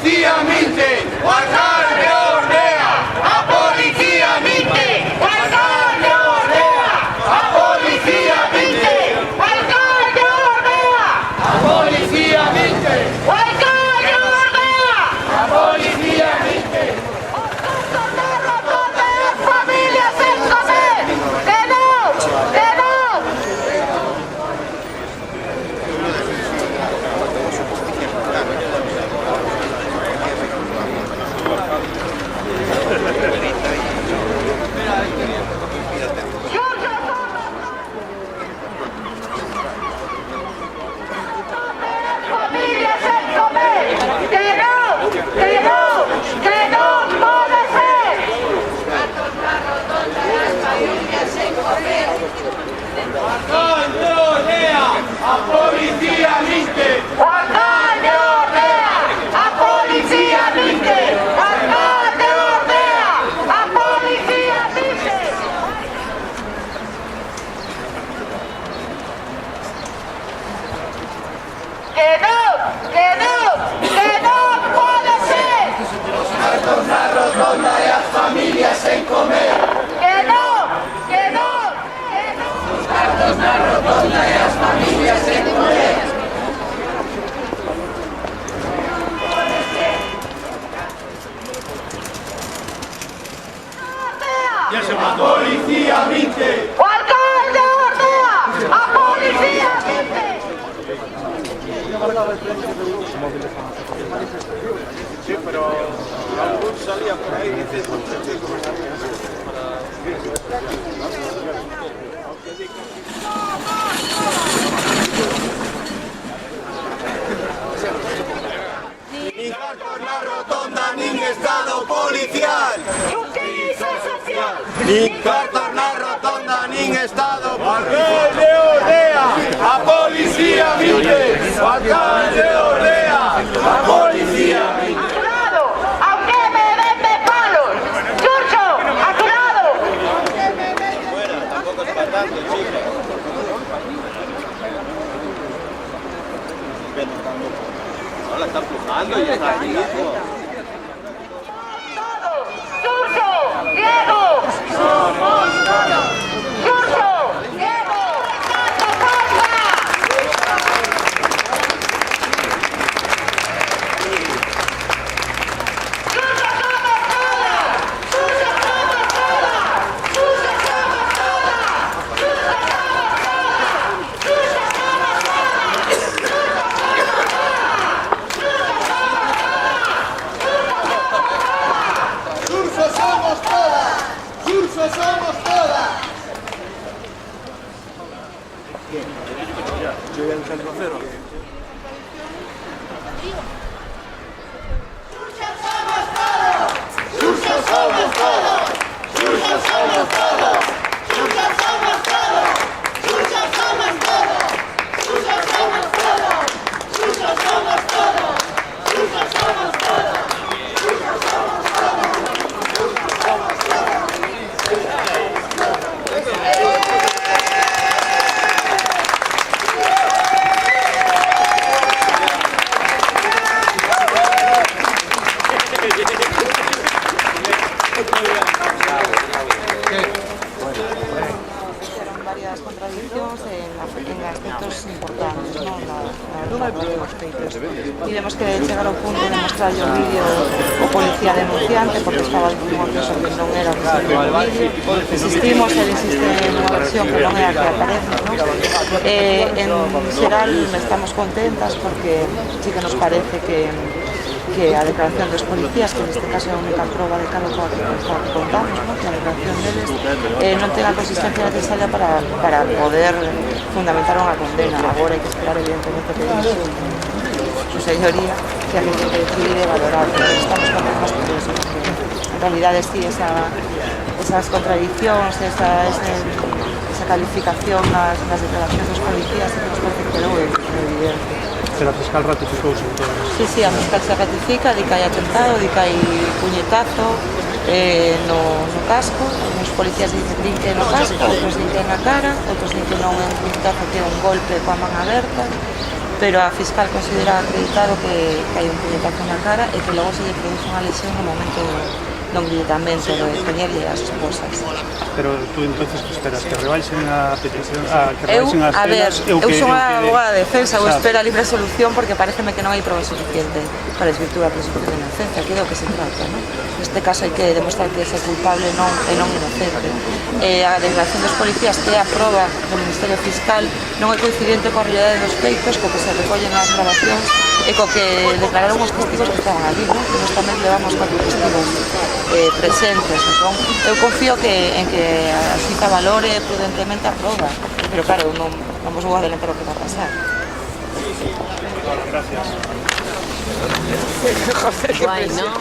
policía minte, o alcalde ordea, a policía minte, o alcalde ordea, a policía minte, o alcalde ordea, a policía minte, o alcalde ordea, a policía minte. Las familias en comer, que no, que no. Familias en comer, que no, que no, que no puede ser. Alcalde ordea, a policía minte. Alcalde ordea, a policía minte. Alcalde ordea, a policía minte. Que no puede ser. Los hartos la rotonda y las familias en comer. Que no, que no, que no. Los hartos la rotonda y las familias en comer. Ya se va. Policía minte. O alcalde ordea, a policía minte. Sí, pero algún salía por ahí y dice ni cartos na rotonda, nin estado policial. Justicia social. Ni cartos na rotonda, nin estado policial. Alcalde ordea, a policía minte. Alcalde ordea, a policía minte. A tu lado, aunque me den de palos. Churcho, a tu lado. Tampoco es para tanto, chico. Ahora está empujando y está aquí. Todos. Churcho, Diego. Somos todos. Churcho, Diego. ¡Falta, falta! Yo voy al centro cero. Varias contradiccións en aspectos importantes, non? E vemos que chegar ao punto de mostrar o vídeo o policía denunciante porque estaba dicindo que eso non era o que se viu no vídeo. Insistimos, ele insiste nunha versión que non é a que aparece, non? En xeral estamos contentas porque sí que nos parece que a declaración dos policías, que neste caso é a única proba de cada cosa que contamos, ¿no? Que a declaración deles non ten a consistencia necesaria para poder fundamentar unha condena. Agora hai que esperar evidentemente que dixe su señoría, que a que ten que decidir e valorar, pero estamos contentos con eso. En realidad sí, esas contradiccións, esa calificación nas declaracións dos policías que nos parece que quedou evidente. Pero a fiscal ratificouse en todas. Sí, a fiscal se ratifica, di que hai atentado, di que hai puñetazo no casco. Os policías din que no casco, outros din que na cara, outros din que non é un puñetazo, que é un golpe coa man aberta. pero a fiscal considera acreditado que hai un puñetazo na cara e que logo se lle produce unha lesión no momento do engrietamento, de poñerlle as esposas. Pero tú entonces que esperas que rebaixen a petición, que rebaixen as penas? Eu son a abogada de defensa, eu espero a libre solución porque pareceme que non hai prova suficiente para desvirtuar a presunción de inocencia, que é do que se trata, non? Neste caso hai que demostrar que é culpable e non inocente. A declaración dos policías, que é a prova do Ministerio Fiscal, non é coincidente coa realidade dos feitos, co que se recollen as grabacións e co que declararon os testigos que estaban ali, non? Que nós tamén levamos 4 testigos presentes. Entón, eu confío en que a cita valore prudentemente a prova, pero claro, non vos vou adelantar o que va a pasar. Gracias. Joder, qué presión.